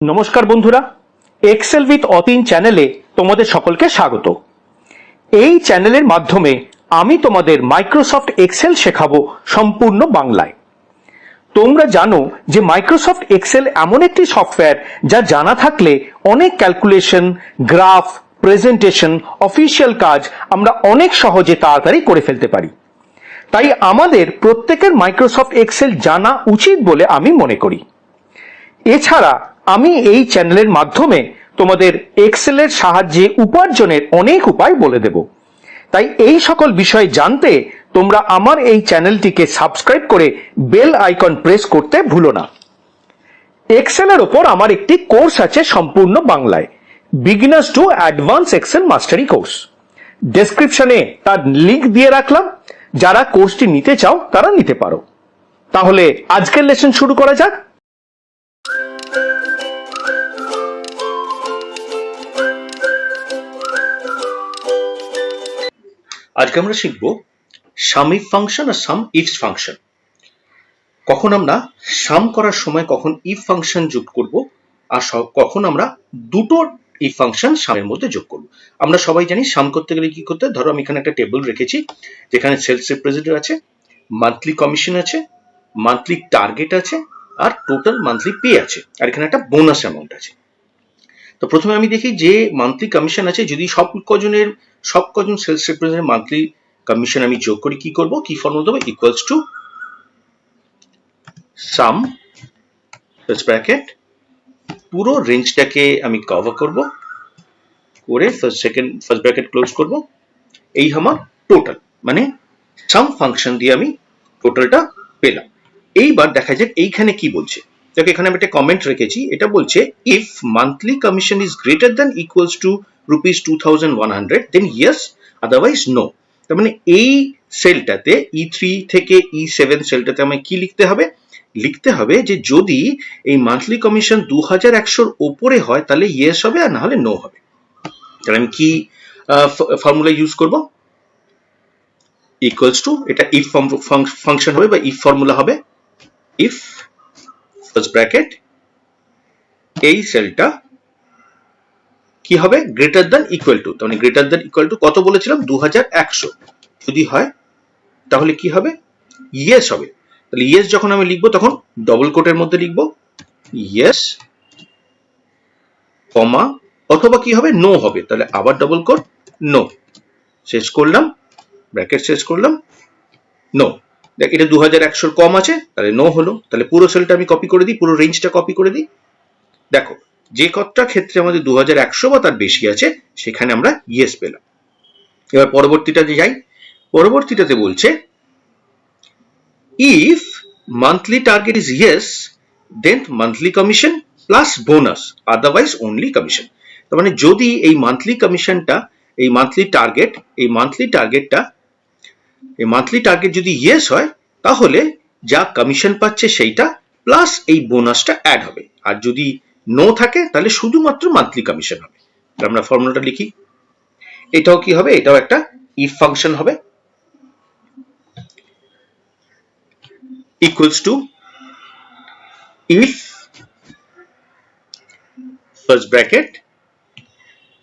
নমস্কার বন্ধুরা, Excel with Atin চ্যানেলে তোমাদের সকলকে স্বাগত। এই চ্যানেলের মাধ্যমে আমি তোমাদের মাইক্রোসফট এক্সেল শেখাবো সম্পূর্ণ বাংলায়। তোমরা জানো যে মাইক্রোসফট এক্সেল এমন একটি সফটওয়্যার যা জানা থাকলে অনেক ক্যালকুলেশন, গ্রাফ, প্রেজেন্টেশন, অফিসিয়াল কাজ আমরা অনেক সহজে তাড়াতাড়ি করে ফেলতে পারি। তাই আমাদের প্রত্যেকের মাইক্রোসফট এক্সেল জানা উচিত বলে আমি মনে করি। এছাড়া আমি এই চ্যানেলের মাধ্যমে তোমাদের এক্সেলের সাহায্যে উপার্জনের অনেক উপায় বলে দেব। তাই এই সকল বিষয় জানতে তোমরা আমার এই চ্যানেলটিকে সাবস্ক্রাইব করে বেল আইকন প্রেস করতে ভুলো না। এক্সেলের ওপর আমার একটি কোর্স আছে সম্পূর্ণ বাংলায়, beginners to advance Excel mastery course. ডেসক্রিপশনে তার লিংক দিয়ে রাখলাম, যারা কোর্সটি নিতে চাও তারা নিতে পারো। তাহলে আজকের লেসন শুরু করা যাক। আজকে আমরা শিখব SumIf ফাংশন আর SumIfs ফাংশন। কখন আমরা সাম করার সময় কখন ইফ ফাংশন যোগ করব আর কখন আমরা দুটো ইফ ফাংশন সামের মধ্যে যোগ করব। আমরা সবাই জানি সাম করতে গেলে কি করতে হয়। ধরো আমি এখানে একটা টেবিল রেখেছি যেখানে সেলস রিপ্রেজেন্টেটিভ আছে, মান্থলি কমিশন আছে, মান্থলি টার্গেট আছে আর টোটাল মান্থলি পে আছে, আর এখানে একটা বোনাস অ্যামাউন্ট আছে। তো প্রথমে আমি দেখি যে মান্থলি কমিশন আছে, যদি সব কজন সেলস রিপ্রেজেন্টেটিভ মান্থলি কমিশন আমি যোগ করি, কি করব, কি ফর্মুলা দেবো, equals to some first bracket, পুরো রেঞ্জটাকে আমি কভার করব করে ফার্স্ট ব্র্যাকেট ক্লোজ করব। এই আমার টোটাল, মানে সাম ফাংশন দিয়ে আমি টোটালটা পেলাম। এইবার দেখা যাক এইখানে কি বলছে। দেখো এখানে আমি একটা কমেন্ট রেখেছি, এটা বলছে if monthly commission is greater than equals to ₹2100 then yes, otherwise no. তার মানে এই সেলটাতে E3 থেকে E7 সেলটাতে আমায় কি লিখতে হবে, লিখতে হবে যে যদি এই মান্থলি কমিশন 2100-র উপরে হয় তাহলে ইয়েস হবে, আর না হলে নো হবে। তাহলে আমি কি ফর্মুলা ইউজ করব, ইকুয়ালস টু, এটা ইফ ফাংশন হবে বা ইফ ফর্মুলা হবে, ইফ ফার্স্ট ব্র্যাকেট এই সেলটা কি হবে, গ্রেটার দ্যান ইকুয়াল টু, মানে গ্রেটার দ্যান ইকুয়াল টু কত বলেছিলাম, 2100 যদি হয় তাহলে কি হবে, ইয়েস হবে। তাহলে ইয়েস যখন আমি লিখবো তখন ডবল কোটের মধ্যে লিখবো ইয়েস, কমা, অথবা কি হবে, নো হবে। তাহলে আবার ডবল কোট, নো, শেষ করলাম, ব্র্যাকেট শেষ করলাম, নো। দেখ এটা 2100 কম আছে, তাহলে নো হলো। তাহলে পুরো সেলটা আমি কপি করে দিই, পুরো রেঞ্জটা কপি করে দিই। দেখো যে কতটা ক্ষেত্রে আমাদের 2100 বা তার বেশি আছে সেখানে আমরা ইয়েস পেলাম। এবার পরবর্তীটাতে যাই। পরবর্তীটাতে বলছে if monthly target is yes then monthly commission plus bonus, otherwise only commission. তার মানে যদি এই মান্থলি কমিশনটা, এই মান্থলি টার্গেট যদি ইয়েস হয় তাহলে যা কমিশন পাচ্ছে সেইটা প্লাস এই বোনাসটা অ্যাড হবে, আর যদি নো থাকে তাহলে শুধুমাত্র মান্থলি কমিশন হবে। আমরা ফর্মুলাটা লিখি, এটাও কি হবে, এটাও একটা ইফ ফাংশন হবে, equals to if first bracket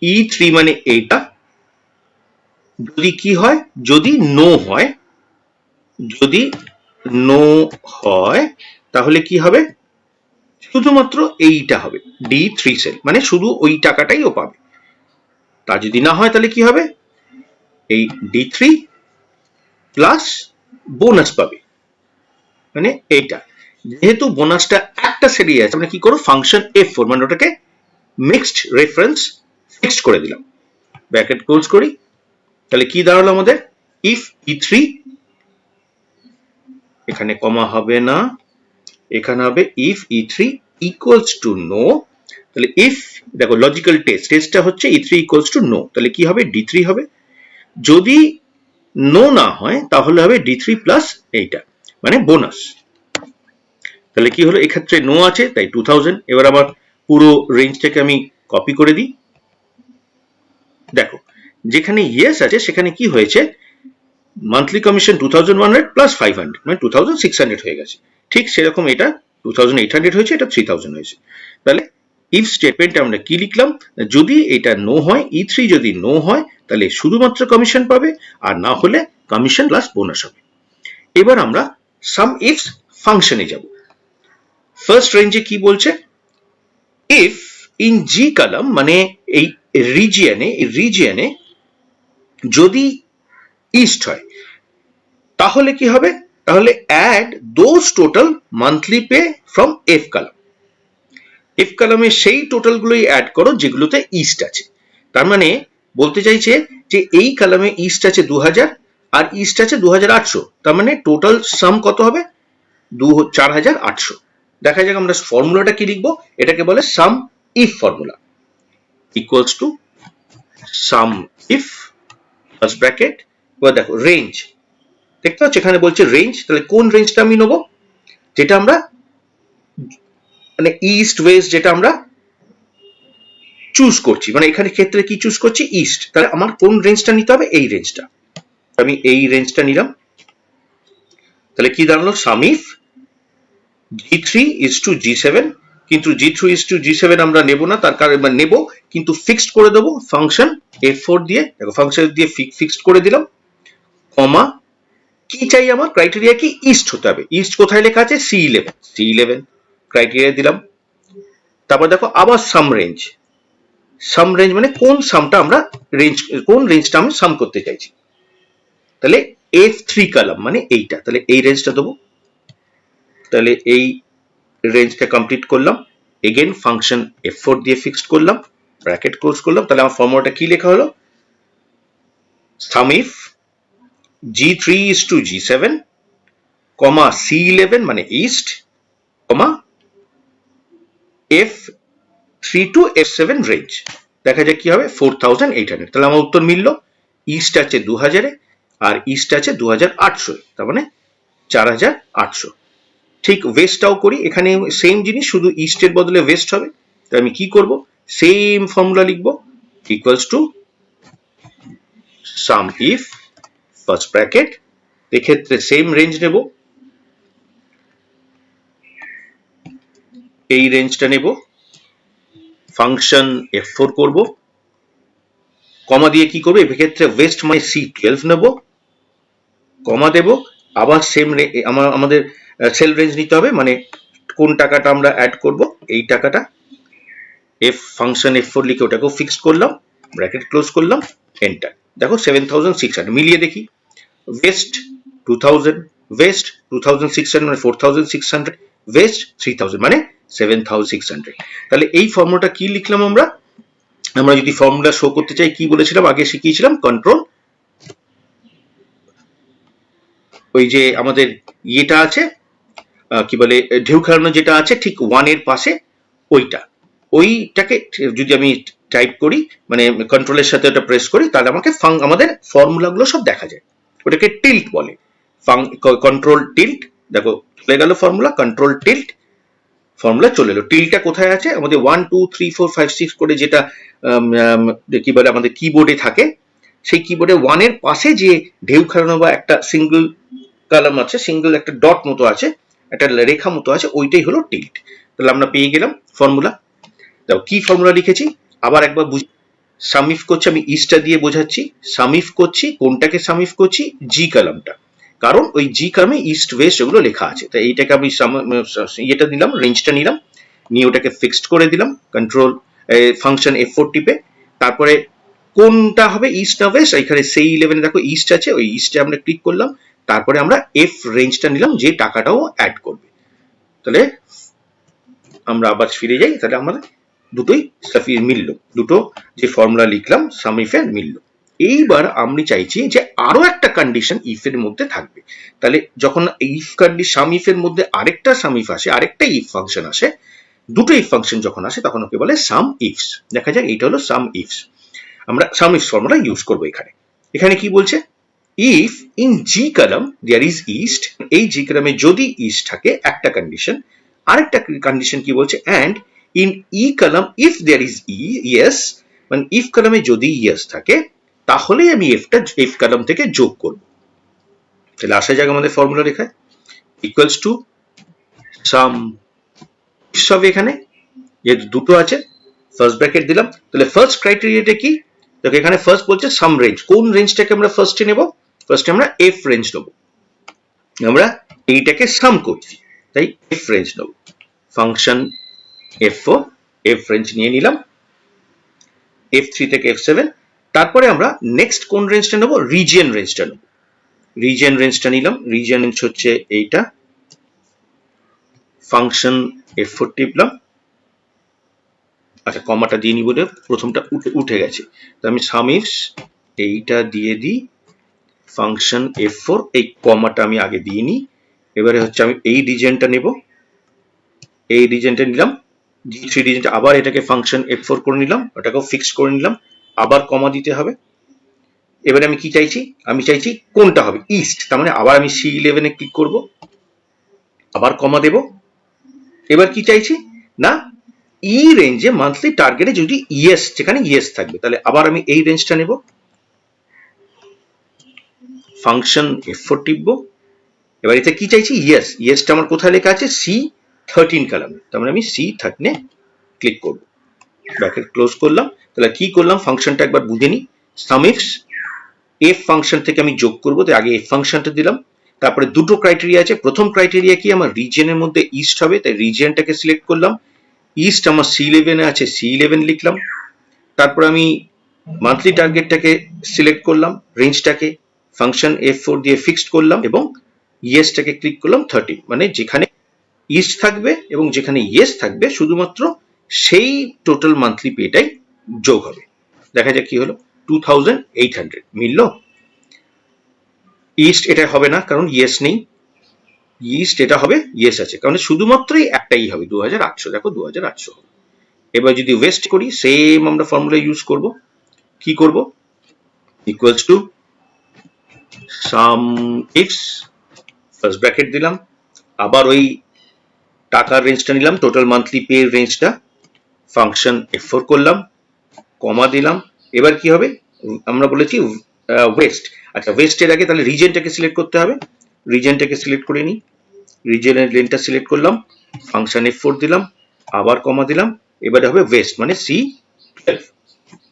E3 মানে এইটা, যদি কি হয়, যদি নো হয়, যদি নো হয় তাহলে কি হবে, শুধুমাত্র এইটা হবে D3 সেল, মানে শুধু ওই টাকাটাই ও পাবে। তা যদি না হয় তাহলে কি হবে, এই D3 প্লাস বোনাস পাবে, মানে এইটা। যেহেতু বোনাসটা একটা সেলই আছে, আমরা কি করব, ফাংশন F4, মানে ওটাকে মিক্সড রেফারেন্স ফিক্সড করে দিলাম, ব্র্যাকেট ক্লোজ করি। তাহলে কি দাঁড়ালো আমাদের, ইফ E3, এখানে কমা হবে না, এখানে হবে if E3 equals to know. তাহলে ইফ, দেখো লজিক্যাল টেস্টটা হচ্ছে E3 ইকুয়ালস টু নো, তাহলে কি হবে, D3 হবে। যদি নো না হয় তাহলে হবে D3 প্লাস এইটা, মানে বোনাস। তাহলে কি হলো, এক্ষেত্রে নো আছে তাই 2000। এবার আবার পুরো রেঞ্জটাকে আমি কপি করে দিই। দেখো যেখানে ইয়েস আছে সেখানে কি হয়েছে, মান্থলি কমিশন 2100 প্লাস 500 মানে 2600 হয়ে গেছে। ঠিক সেরকম এটা 2800 হয়েছে, এটা 3000 হয়েছে। তাহলে ইফ স্টেটমেন্টে আমরা কি লিখলাম, যদি এটা নো হয়, E3 যদি নো হয় তাহলে শুধুমাত্র কমিশন পাবে, আর না হলে কমিশন প্লাস বোনাস হবে। এবার আমরা SumIfs ফাংশনে যাব। ফার্স্ট রেঞ্জে কি বলছে, ইফ ইন জি কলাম মানে এই রিজিয়নে যদি ইস্ট হয় তাহলে কি হবে, তাহলে add those total monthly pay from F column. F কলামে সেই টোটাল গুলোই অ্যাড করো যেগুলোতে ইস্ট আছে। তার মানে বলতে চাইছে যে এই কলামে ইস্ট আছে 2000 আর ইস্ট আছে 2800, তার মানে টোটাল সাম কত হবে, 4800। দেখা যাক আমরা ফর্মুলাটা কি লিখবো, এটাকে বলে sum if formula, equals to sum if first bracket, এবার দেখো রেঞ্জ, দেখতে পাচ্ছ এখানে বলছে রেঞ্জ, তাহলে কোন রেঞ্জটা আমি নেবো, যেটা আমরা মানে ইস্ট ওয়েস্ট যেটা আমরা চুজ করছি, মানে এখানে ক্ষেত্রে কি চুজ করছি, ইস্ট, তাহলে আমার কোন রেঞ্জটা নিতে হবে, এই রেঞ্জটা, আমি এই রেঞ্জটা নিলাম। তাহলে কি দাঁড়ালো, SumIf G3 is to G7, কিন্তু G3 is to G7 আমরা নেব না, তার কারণ নেব কিন্তু ফিক্সড করে দেবো ফাংশন F4 দিয়ে, দেখো ফাংশন দিয়ে ফিক্সড করে দিলাম, কমা কি চাই আমার, ক্রাইটেরিয়া কি, ইস্ট হতে হবে, ইস্ট কোথায় লেখা আছে, C11 ক্রাইটেরিয়া দিলাম। তারপর দেখো আবার সাম রেঞ্জ মানে কোন সামটা আমরা কোন রেঞ্জটা আমি সাম করতে চাইছি, তাহলে F3 কলাম মানে এইটা, তাহলে এই রেঞ্জটা দেবো। তাহলে এই রেঞ্জটা কমপ্লিট করলাম, এগেন ফাংশন F4 দিয়ে ফিক্সড করলাম, ব্র্যাকেট ক্লোজ করলাম। তাহলে আমার ফর্মুলাটা কি লেখা হলো, SumIf G3 is to G7, comma C11 মানে east, comma F3 to F7 range. দেখা যাক কি হবে, 4800। তাহলে আমার উত্তর মিলল, ইস্ট আছে 2000 আর ইস্ট আছে 2800, তার মানে 4800। ঠিক ওয়েস্টটাও করি, এখানে সেম জিনিস, শুধু ইস্টের বদলে ওয়েস্ট হবে। তাই আমি কি করব, সেম ফর্মুলা লিখবো, equals to SumIf first bracket, এক্ষেত্রে সেম রেঞ্জ নেব, এই রেঞ্জটা নেব, ফাংশন F4 করব, কমা দিয়ে কি করবো, এক্ষেত্রে ওয়েস্ট মানে C12 নেব, কমা দেব, আবার সেম আমাদের সেল রেঞ্জ নিতে হবে, মানে কোন টাকাটা আমরা অ্যাড করব, এই টাকাটা ফাংশন F4 লিখে ওটাকেও ফিক্সড করলাম, ব্র্যাকেট ক্লোজ করলাম, এন্টার। দেখো 7600 মিলিয়ে দেখি, ওয়েস্ট 2000, ওয়েস্ট 2600 মানে 4600, ওয়েস্ট 3000 মানে 7600। তাহলে এই ফর্মুলাটা কি লিখলাম আমরা যদি ফর্মুলা শো করতে চাই, কি বলেছিলাম আগে শিখিয়েছিলাম, কন্ট্রোল, ওই যে আমাদের ইয়েটা আছে কি বলে ঢেউ খেলানো যেটা আছে ঠিক 1 এর পাশে, ওইটাকে যদি আমি টাইপ করি, মানে কন্ট্রোলের সাথে ওটা প্রেস করি, তাহলে আমাকে আমাদের ফর্মুলাগুলো সব দেখা যায়, ওটাকে টিল্ট বলে, কন্ট্রোল টিল্ট। দেখো চলে গেল ফর্মুলা, কন্ট্রোল টিল্ট, ফর্মুলা চলে এলো। টিল্টটা কোথায় আছে, আমাদের 1 2 3 4 5 6 করে যেটা কি বলে আমাদের কিবোর্ডে থাকে, সেই কিবোর্ডে 1 এর পাশে যে ঢেউ খেলানো বা একটা সিঙ্গেল কলাম আছে, সিঙ্গেল একটা ডট মতো আছে, একটা রেখা মতো আছে, ওইটাই হলো টিল্ট। তাহলে আমরা পেয়ে গেলাম ফর্মুলা। দেখো কি ফর্মুলা লিখেছি, আবার একবার বুঝি, SumIf করছি, আমি ইস্টটা দিয়ে বোঝাচ্ছি, SumIf করছি, কোনটাকে SumIf করছি, জি কলামটা, কারণ ওই জি কলামে ইস্ট ওয়েস্ট এগুলো লেখা আছে। তাই এইটাকে আমি ইয়েটা নিলাম, রেঞ্জটা নিলাম, নিয়ে ওটাকে ফিক্সড করে দিলাম, কন্ট্রোল ফাংশন F4 টিপে, তারপরে কোনটা হবে ইস্ট না ওয়েস্ট, এখানে সেই 11 দেখো ইস্ট আছে, ওই ইস্টে আমরা ক্লিক করলাম, তারপরে আমরা এফ রেঞ্জটা নিলাম, যে টাকাটাও অ্যাড করবে। তাহলে আমরা আবার ফিরে যাই, তাহলে আমাদের দুটোই মিলল, দুটো যে ফর্মুলা লিখলাম SumIf এর মিলল। এইবার আমি চাইছি যে আরো একটা কন্ডিশন ইফ এর মধ্যে থাকবে, তাহলে যখন ইফ কন্ডিশন SumIf এর মধ্যে আরেকটা SumIf আসে, আরেকটা ইফ ফাংশন আসে, দুটো ইফ ফাংশন যখন আসে তখন ওকে বলে SumIfs। দেখা যাক এইটা হলো SumIfs, আমরা SumIfs ফর্মুলা ইউজ করব এখানে। এখানে কি বলছে, if in G column there is yes, এই জি কলামে যদি ইস্ট থাকে একটা কন্ডিশন, আরেকটা কন্ডিশন কি বলছে, and in E column if there is yes, মানে ইফ কলামে যদি ইয়েস থাকে তাহলে আমি এফ কলাম থেকে যোগ করব। তাহলে আসা যাক আমাদের ফর্মুলা রেখায়, ইকুয়ালস টু সাম হবে এখানে, যেহেতু দুটো আছে ফার্স্ট ব্র্যাকেট দিলাম, তাহলে ফার্স্ট ক্রাইটেরিয়াটা কি, দেখো এখানে ফার্স্ট বলছে সাম রেঞ্জ, কোন রেঞ্জটাকে আমরা ফার্স্টে নেব, ফার্স্টে আমরা এফ রেঞ্জ নেব, আমরা এইটাকে সাম করছি তাই এফ রেঞ্জ নেব, ফাংশন F4 এফ রেঞ্জ নিয়ে নিলাম, F3 থেকে F7, তারপরে আমরা নেক্সট কোন রেঞ্জটা নেব, রিজিয়ন রেঞ্জটা নেব, রিজিয়ন রেঞ্জটা নিলাম, রিজিয়ন রেঞ্জ হচ্ছে এইটা, ফাংশন F4 টিপলাম, আচ্ছা কমাটা দিয়ে নি বলে প্রথমটা উঠে গেছে, তো আমি SumIfs এইটা দিয়ে দিই, ফাংশন F4, এই কমাটা আমি আগে দিয়ে নিই, এবারে হচ্ছে আমি এই রিজিয়নটা নেব, এই রিজিয়নটা নিলাম, G3 রিজিয়নটা, আবার এটাকে ফাংশন F4 করে নিলাম, ওটাকেও ফিক্স করে নিলাম, আবার কমা দিতে হবে, এবারে আমি কি চাইছি, আমি চাইছি কোনটা হবে, ইস্ট, তার মানে আবার আমি C11 এ ক্লিক করব, আবার কমা দেব, এবার কি চাইছি না ই রেঞ্জে মান্থলি টার্গেটে যদি ইয়েস, যেখানে ইয়েস থাকবে, তাহলে আবার আমি এই রেঞ্জটা নেব, ফাংশন F4 টিপবো, এবার এতে কি চাইছি ইয়েস, ইয়েসটা আমার কোথায় লেখা আছে C13 কলামে, তার মানে আমি C13 এ ক্লিক করব, ব্র্যাকেট ক্লোজ করলাম, তাহলে কি করলাম ফাংশনটা একবার বুঝে নি, SumIfs এফ ফাংশন থেকে আমি যোগ করবো, তাই আগে এফ ফাংশনটা দিলাম, তারপরে দুটো ক্রাইটেরিয়া আছে, প্রথম ক্রাইটেরিয়া কি আমার রিজিয়নের মধ্যে ইস্ট হবে, তাই রিজিয়নটাকে সিলেক্ট করলাম, ইস্ট আমার C11 এ আছে, C11 লিখলাম, তারপর আমি মান্থলি টার্গেটটাকে সিলেক্ট করলাম, রেঞ্জটাকে ফাংশন F4 দিয়ে ফিক্সড করলাম এবং ইয়েসটাকে ক্লিক করলাম 30, মানে যেখানে ইস্ট থাকবে এবং যেখানে ইয়েস থাকবে শুধুমাত্র সেই টোটাল মান্থলি পেটাই যোগ হবে, দেখা যাক কি হলো, 2800 মিলল, ইস্ট এটা হবে না কারণ ইয়েস নেই, ইস্ট এটা হবে ইয়েস আছে, কারণ শুধুমাত্রই একটাই হবে 2800, দেখো 2800 হবে, এবার যদি ওয়েস্ট করি সেম আমরা ফর্মুলা ইউজ করব, কি করব, equals to SumIfs, first bracket দিলাম, আবার ওই টাকার রেঞ্জটা নিলাম, টোটাল মান্থলি পে রেঞ্জটা, ফাংশন F4 করলাম, কমা দিলাম, এবার কি হবে, আমরা বলেছি ওয়েস্ট, আচ্ছা ওয়েস্টের আগে তাহলে রিজিয়নটাকে সিলেক্ট করতে হবে, রিজিয়নটাকে সিলেক্ট করে নিই, রিজিয়নের লেনটা সিলেক্ট করলাম, ফাংশন F4 দিলাম, আবার কমা দিলাম, এবারে হবে ওয়েস্ট মানে C12,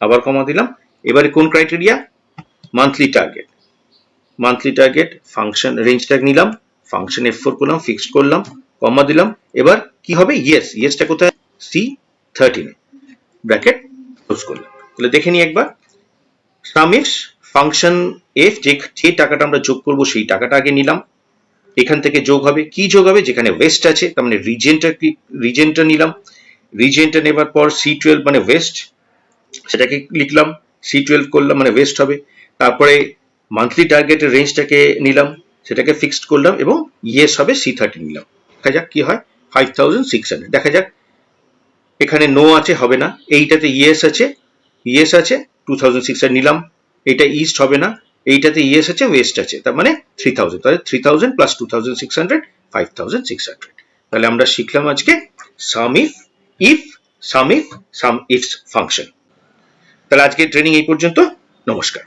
আবার কমা দিলাম, এবারে কোন criteria, monthly target, monthly target function রেঞ্জটা নিলাম, ফাংশন F4 করলাম, ফিক্সড করলাম, কমা দিলাম, এবার কি হবে ইয়েস, ইয়েসটা কোথায় C13 এ, ব্র্যাকেট ক্লোজ করলাম, তাহলে দেখে নিই একবার, SumIfs ফাংশন F যে টাকাটা আমরা যোগ করব সেই টাকাটা আগে নিলাম, এখান থেকে যোগ হবে, কি যোগ হবে, যেখানে ওয়েস্ট আছে তার মানে রিজিয়নটা নিলাম, রিজিয়নটা নেবার পর C12 মানে ওয়েস্ট, সেটাকে লিখলাম, C12 করলাম মানে ওয়েস্ট হবে, তারপরে মান্থলি টার্গেটের রেঞ্জটাকে নিলাম, সেটাকে ফিক্সড করলাম এবং ইয়েস হবে C13 নিলাম, দেখা যাক কি হয়, 5600, দেখা যাক এখানে নো আছে, হবে না, এইটাতে ইয়েস আছে, ইয়েস আছে 2600 নিলাম, এটা ইস্ট হবে না, এইটাতে ইয়েস আছে ওয়েস্ট আছে, তার মানে 3000, তাহলে 3000 প্লাস 2600 5600, তাহলে আমরা শিখলাম আজকে SumIf, if, SumIf, SumIfs function, তাহলে আজকে ট্রেনিং এই পর্যন্ত, নমস্কার।